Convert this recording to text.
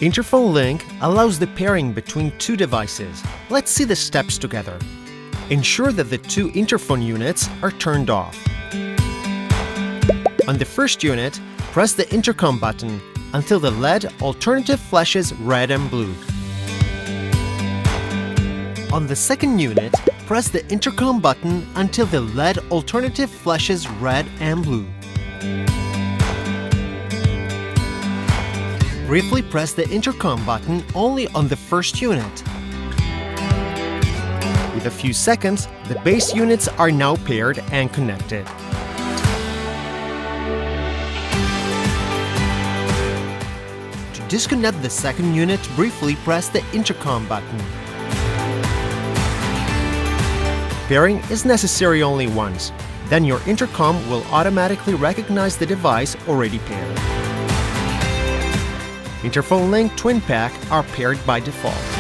Interphone Link allows the pairing between two devices. Let's see the steps together. Ensure that the two interphone units are turned off. On the first unit, press the intercom button until the LED alternative flashes red and blue. On the second unit, press the intercom button until the LED alternative flashes red and blue. Briefly press the intercom button only on the first unit. With a few seconds, the base units are now paired and connected. To disconnect the second unit, briefly press the intercom button. Pairing is necessary only once. Then your intercom will automatically recognize the device already paired. Interphone Link Twin Pack are paired by default.